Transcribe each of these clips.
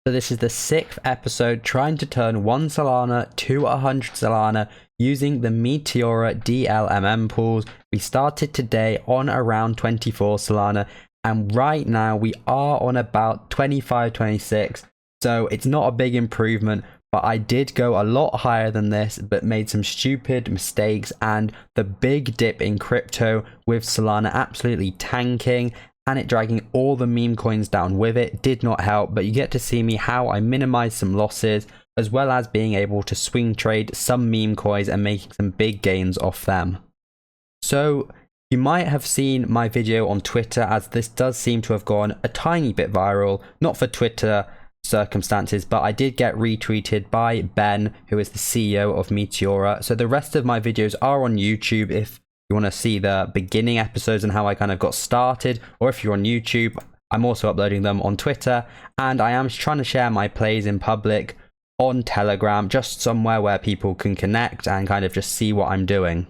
So this is the 6th episode trying to turn 1 Solana to 100 Solana using the Meteora DLMM pools. We started today on around 24 Solana and right now we are on about 25, 26. So it's not a big improvement, but I did go a lot higher than this but made some stupid mistakes, and the big dip in crypto with Solana absolutely tanking and it dragging all the meme coins down with it did not help. But you get to see me how I minimized some losses as well as being able to swing trade some meme coins and making some big gains off them. So you might have seen my video on Twitter, as this does seem to have gone a tiny bit viral, not for Twitter circumstances, but I did get retweeted by Ben, who is the CEO of Meteora. So the rest of my videos are on YouTube if you want to see the beginning episodes and how I kind of got started, or if you're on YouTube, I'm also uploading them on Twitter, and I am trying to share my plays in public on Telegram, just somewhere where people can connect and kind of just see what I'm doing.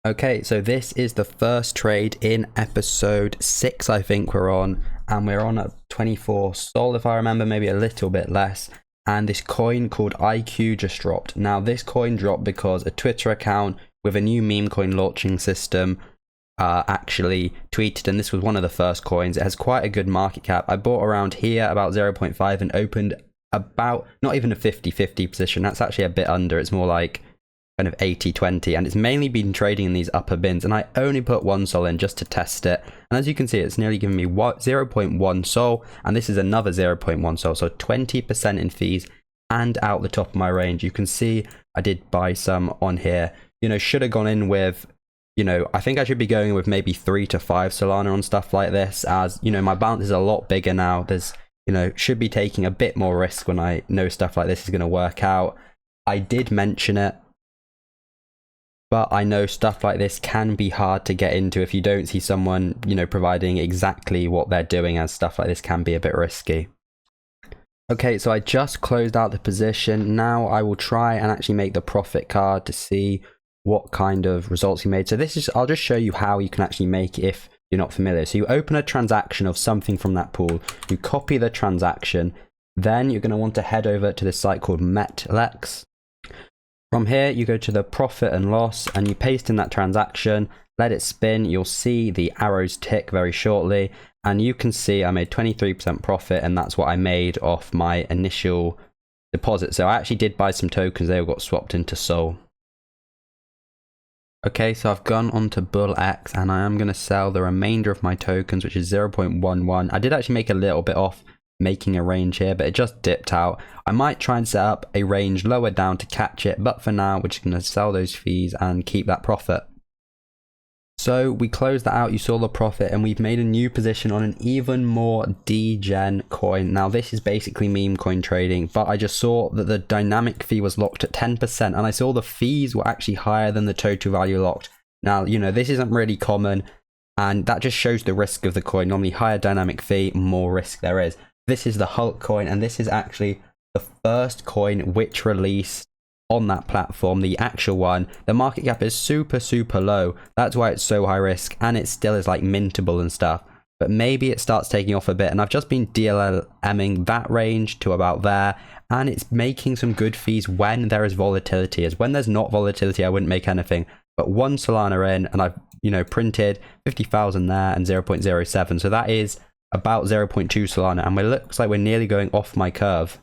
Okay, so this is the first trade in episode 6, I think we're on, and we're on at 24 Sol if I remember, maybe a little bit less, and this coin called IQ just dropped. Now this coin dropped because a Twitter account with a new meme coin launching system actually tweeted, and this was one of the first coins. It has quite a good market cap. I bought around here about 0.5 and opened about not even a 50-50 position. That's actually a bit under. It's more like kind of 80-20, and it's mainly been trading in these upper bins, and I only put 1 Sol in just to test it, and as you can see it's nearly giving me 0.1 Sol, and this is another 0.1 Sol, so 20% in fees and out the top of my range. You can see I did buy some on here. You know, should have gone in with, you know, I think I should be going with maybe 3 to 5 Solana on stuff like this, as, you know, my balance is a lot bigger now. There's, you know, should be taking a bit more risk when I know stuff like this is going to work out. I did mention it, but I know stuff like this can be hard to get into if you don't see someone, you know, providing exactly what they're doing, as stuff like this can be a bit risky. Okay, so I just closed out the position. Now I will try and actually make the profit card to see what kind of results you made. So this is, I'll just show you how you can actually make it if you're not familiar. So you open a transaction of something from that pool, you copy the transaction, then you're going to want to head over to this site called Metlex. From here, you go to the profit and loss and you paste in that transaction, let it spin. You'll see the arrows tick very shortly, and you can see I made 23% profit, and that's what I made off my initial deposit. So I actually did buy some tokens, they all got swapped into Sol. Okay, so I've gone onto BullX and I am going to sell the remainder of my tokens, which is 0.11. I did actually make a little bit off making a range here, but it just dipped out. I might try and set up a range lower down to catch it, but for now we're just going to sell those fees and keep that profit. So we closed that out, you saw the profit, and we've made a new position on an even more degen coin. Now this is basically meme coin trading, but I just saw that the dynamic fee was locked at 10%, and I saw the fees were actually higher than the total value locked. Now, you know, this isn't really common, and that just shows the risk of the coin. Normally higher dynamic fee, more risk there is. This is the Hulk coin, and this is actually the first coin which released on that platform, the actual one. The market cap is super low, that's why it's so high risk, and it still is like mintable and stuff, but maybe it starts taking off a bit, and I've just been DLMing that range to about there, and it's making some good fees when there is volatility. As when there's not volatility, I wouldn't make anything, but 1 Solana in and I've, you know, printed 50,000 there and 0.07, so that is about 0.2 Solana, and it looks like we're nearly going off my curve.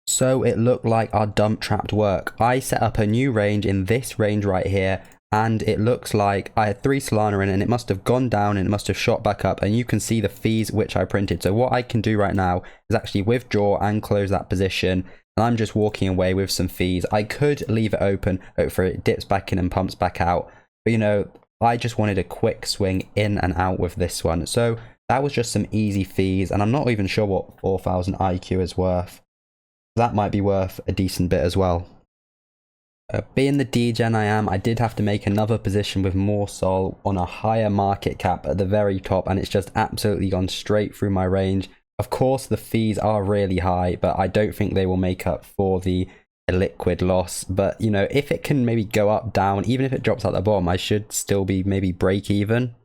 So it looked like our dump trapped work. I set up a new range in this range right here, and it looks like I had 3 Solana in, and it must have gone down and it must have shot back up, and you can see the fees which I printed. So what I can do right now is actually withdraw and close that position, and I'm just walking away with some fees. I could leave it open, hope for it dips back in and pumps back out, but you know, I just wanted a quick swing in and out with this one. So that was just some easy fees, and I'm not even sure what 4,000 IQ is worth. That might be worth a decent bit as well. Being the degen I am, I did have to make another position with more Sol on a higher market cap at the very top, and it's just absolutely gone straight through my range. Of course the fees are really high, but I don't think they will make up for the illiquid loss. But you know, if it can maybe go up, down, even if it drops out the bottom, I should still be maybe break even.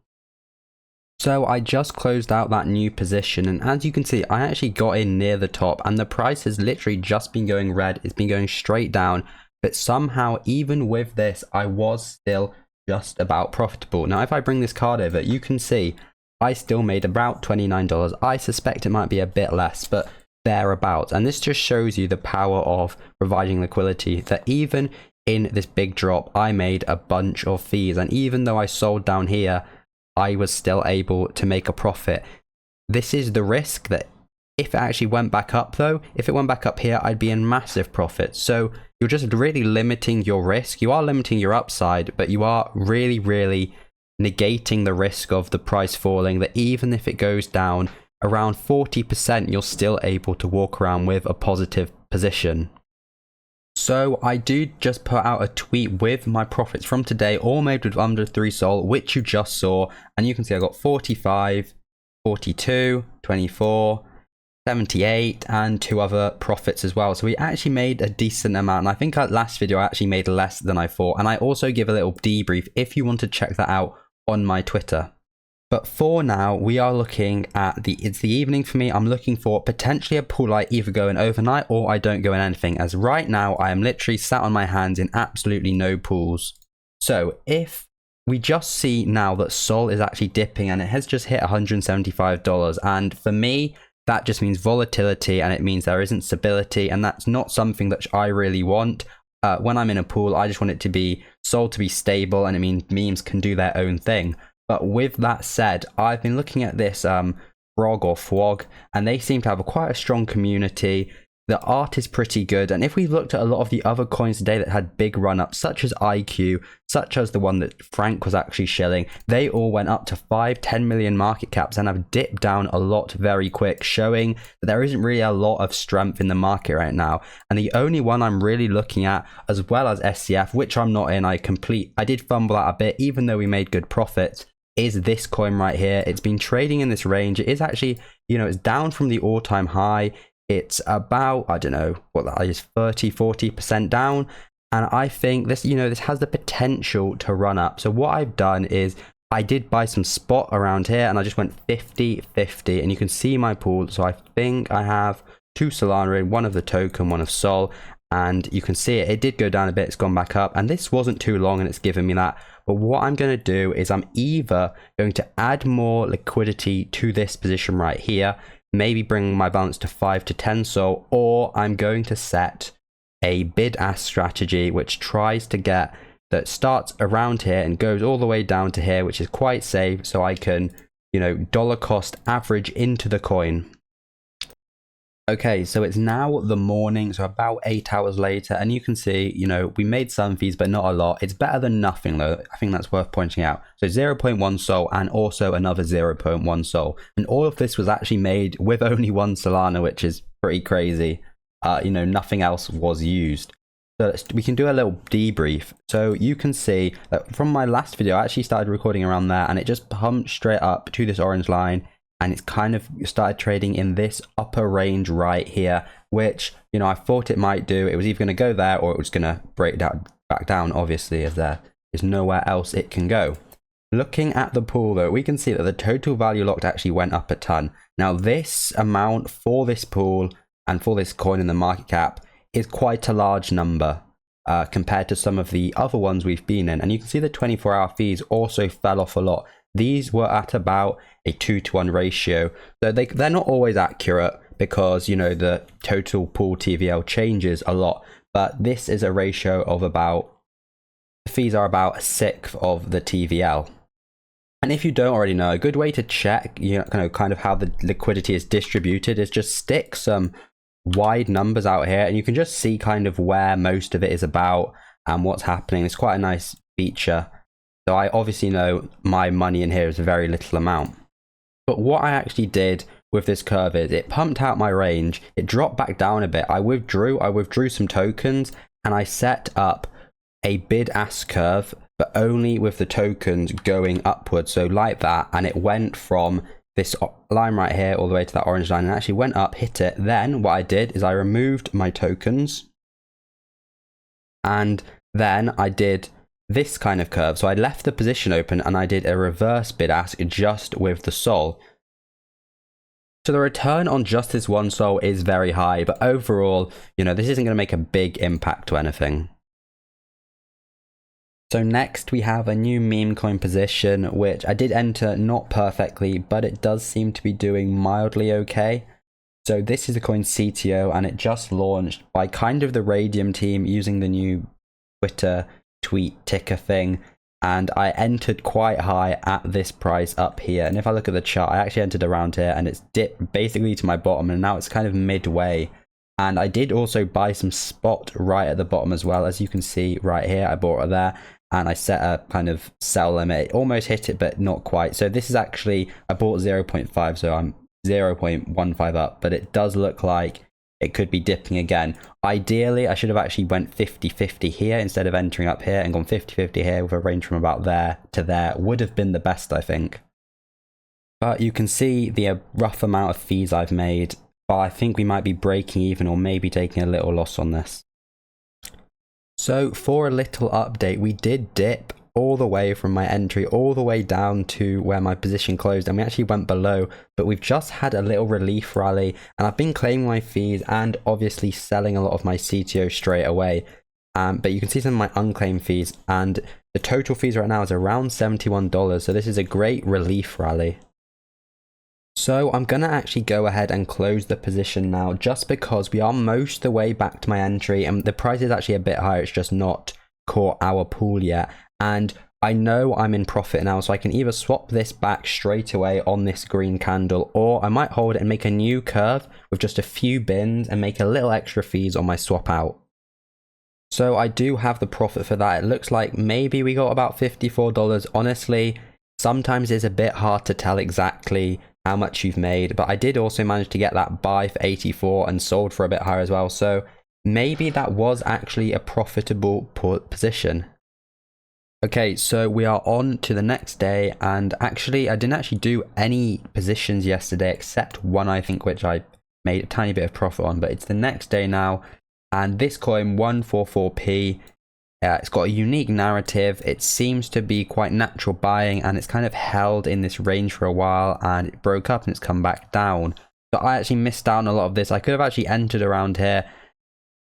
So I just closed out that new position, and as you can see, I actually got in near the top, and the price has literally just been going red. It's been going straight down, but somehow even with this, I was still just about profitable. Now if I bring this card over, you can see I still made about $29. I suspect it might be a bit less, but thereabouts. And this just shows you the power of providing liquidity, that even in this big drop, I made a bunch of fees, and even though I sold down here, I was still able to make a profit. This is the risk that if it actually went back up though, if it went back up here, I'd be in massive profit. So you're just really limiting your risk. You are limiting your upside, but you are really negating the risk of the price falling, that even if it goes down around 40%, you're still able to walk around with a positive position. So I do just put out a tweet with my profits from today, all made with under 3 Sol, which you just saw. And you can see I got 45, 42, 24, 78, and 2 other profits as well. So we actually made a decent amount. And I think that last video I actually made less than I thought. And I also give a little debrief if you want to check that out on my Twitter. But for now, we are looking at it's the evening for me. I'm looking for potentially a pool I either go in overnight or I don't go in anything, as right now I am literally sat on my hands in absolutely no pools. So if we just see now that Sol is actually dipping and it has just hit $175, and for me, that just means volatility, and it means there isn't stability, and that's not something that I really want. When I'm in a pool, I just want it to be Sol to be stable, and it means memes can do their own thing. But with that said, I've been looking at this Frog or Fwog, and they seem to have quite a strong community. The art is pretty good, and if we looked at a lot of the other coins today that had big run-ups, such as IQ, such as the one that Frank was actually shilling, they all went up to 5-10 million market caps and have dipped down a lot very quick, showing that there isn't really a lot of strength in the market right now. And the only one I'm really looking at, as well as SCF, which I'm not in, I did fumble out a bit, even though we made good profits, is this coin right here. It's been trading in this range. It is actually, it's down from the all-time high. It's about, I don't know what that is, 30-40% down, and I think this this has the potential to run up. So what I've done is I did buy some spot around here, and I just went 50-50, and you can see my pool. So I think I have 2 Solana in, 1 of the token, 1 of Sol, and you can see it did go down a bit. It's gone back up, and this wasn't too long, and it's given me that. But what I'm going to do is I'm either going to add more liquidity to this position right here, maybe bring my balance to 5 to 10 Sol, or I'm going to set a bid-ask strategy which tries to get, that starts around here and goes all the way down to here, which is quite safe, so I can, dollar cost average into the coin. Okay, so it's now the morning, so about 8 hours later, and you can see, we made some fees, but not a lot. It's better than nothing, though. I think that's worth pointing out. So 0.1 Sol and also another 0.1 Sol. And all of this was actually made with only 1 Solana, which is pretty crazy. Nothing else was used. So we can do a little debrief. So you can see that from my last video, I actually started recording around there, and it just pumped straight up to this orange line. And it's kind of started trading in this upper range right here, which, I thought it might do. It was either going to go there or it was going to break down, back down, obviously, as there is nowhere else it can go. Looking at the pool, though, we can see that the total value locked actually went up a ton. Now, this amount for this pool and for this coin in the market cap is quite a large number compared to some of the other ones we've been in. And you can see the 24-hour fees also fell off a lot. These were at about a 2-to-1 ratio. So they're not always accurate because, the total pool TVL changes a lot. But this is a ratio of about, the fees are about 1/6 of the TVL. And if you don't already know, a good way to check, kind of how the liquidity is distributed is just stick some wide numbers out here, and you can just see kind of where most of it is about and what's happening. It's quite a nice feature. So I obviously know my money in here is a very little amount. But what I actually did with this curve is it pumped out my range, it dropped back down a bit, I withdrew some tokens, and I set up a bid-ask curve, but only with the tokens going upwards, so like that, and it went from this line right here all the way to that orange line, and actually went up, hit it. Then what I did is I removed my tokens, and then I did this kind of curve. So I left the position open and I did a reverse bid ask just with the sol. So the return on just this one sol is very high, but overall, this isn't going to make a big impact to anything. So next we have a new meme coin position, which I did enter not perfectly, but it does seem to be doing mildly okay. So this is the coin CTO, and it just launched by kind of the Radium team using the new Twitter tweet ticker thing. And I entered quite high at this price up here. And if I look at the chart, I actually entered around here and it's dipped basically to my bottom, and now it's kind of midway. And I did also buy some spot right at the bottom as well. As you can see right here, I bought it there and I set a kind of sell limit. It almost hit it, but not quite. So this is actually, I bought 0.5, so I'm 0.15 up, but it does look like it could be dipping again. Ideally, I should have actually went 50-50 here instead of entering up here, and gone 50-50 here with a range from about there to there. Would have been the best, I think. But you can see the rough amount of fees I've made, but I think we might be breaking even or maybe taking a little loss on this. So for a little update, we did dip all the way from my entry all the way down to where my position closed, and we actually went below, but we've just had a little relief rally, and I've been claiming my fees and obviously selling a lot of my CTO straight away. But you can see some of my unclaimed fees, and the total fees right now is around $71, so this is a great relief rally. So I'm gonna actually go ahead and close the position now, just because we are most of the way back to my entry, and the price is actually a bit higher. It's just not caught our pool yet. And I know I'm in profit now, so I can either swap this back straight away on this green candle, or I might hold it and make a new curve with just a few bins and make a little extra fees on my swap out. So I do have the profit for that. It looks like maybe we got about $54. Honestly, sometimes it's a bit hard to tell exactly how much you've made, but I did also manage to get that buy for 84 and sold for a bit higher as well. So maybe that was actually a profitable position. Okay, so we are on to the next day, and actually I didn't actually do any positions yesterday except one, I think, which I made a tiny bit of profit on, but it's the next day now, and this coin 144p, it's got a unique narrative. It seems to be quite natural buying, and it's kind of held in this range for a while, and it broke up and it's come back down. So I actually missed out on a lot of this. I could have actually entered around here,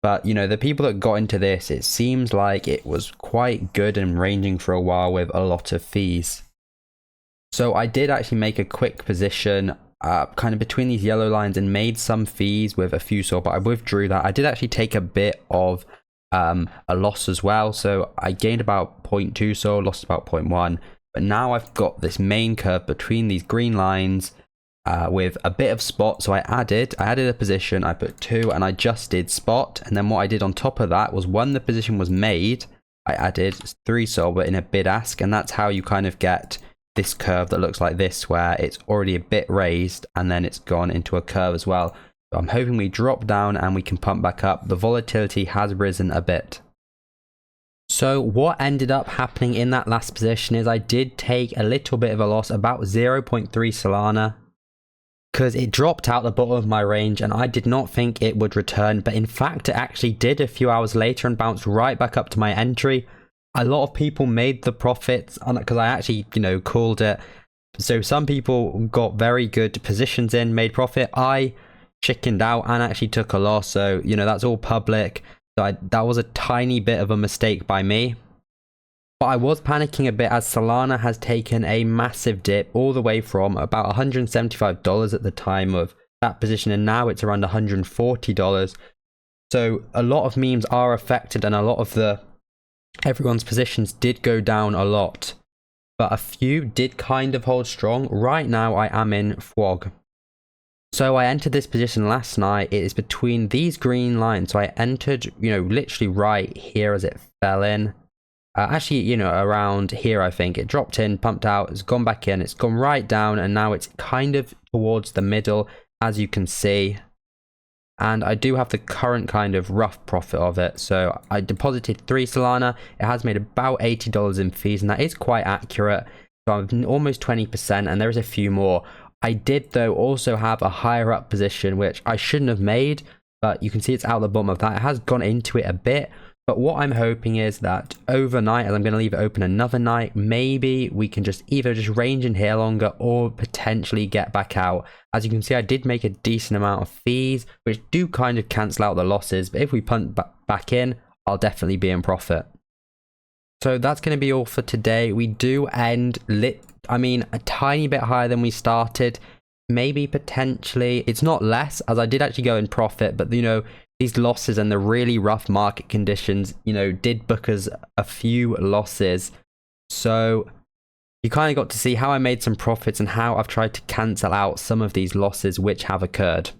but the people that got into this, it seems like it was quite good and ranging for a while with a lot of fees. So I did actually make a quick position kind of between these yellow lines and made some fees with a few sol, but I withdrew that. I did actually take a bit of a loss as well, so I gained about 0.2 sol, lost about 0.1, but now I've got this main curve between these green lines with a bit of spot. So I added a position, I put 2, and I just did spot, and then what I did on top of that was when the position was made, I added 3 sol but in a bid ask, and that's how you kind of get this curve that looks like this, where it's already a bit raised and then it's gone into a curve as well. So I'm hoping we drop down and we can pump back up. The volatility has risen a bit. So what ended up happening in that last position is I did take a little bit of a loss, about 0.3 Solana, because it dropped out the bottom of my range and I did not think it would return, but in fact it actually did a few hours later and bounced right back up to my entry. A lot of people made the profits on it because I actually called it. So some people got very good positions in, made profit. I chickened out and actually took a loss, so that's all public. So that was a tiny bit of a mistake by me. But I was panicking a bit as Solana has taken a massive dip all the way from about $175 at the time of that position, and now it's around $140. So a lot of memes are affected, and a lot of everyone's positions did go down a lot. But a few did kind of hold strong. Right now I am in FWOG. So I entered this position last night. It is between these green lines. So I entered, literally right here as it fell in. Actually, around here, I think. It dropped in, pumped out, it's gone back in, it's gone right down, and now it's kind of towards the middle, as you can see. And I do have the current kind of rough profit of it. So I deposited 3 Solana. It has made about $80 in fees, and that is quite accurate. So I'm almost 20%, and there is a few more. I did, though, also have a higher up position, which I shouldn't have made, but you can see it's out the bottom of that. It has gone into it a bit, But what I'm hoping is that overnight, as I'm going to leave it open another night, maybe we can just either just range in here longer or potentially get back out. As you can see, I did make a decent amount of fees, which do kind of cancel out the losses. But if we punt back in, I'll definitely be in profit. So that's going to be all for today. We do end a tiny bit higher than we started. Maybe potentially, it's not less, as I did actually go in profit, but these losses and the really rough market conditions, did book us a few losses. So you kind of got to see how I made some profits and how I've tried to cancel out some of these losses which have occurred.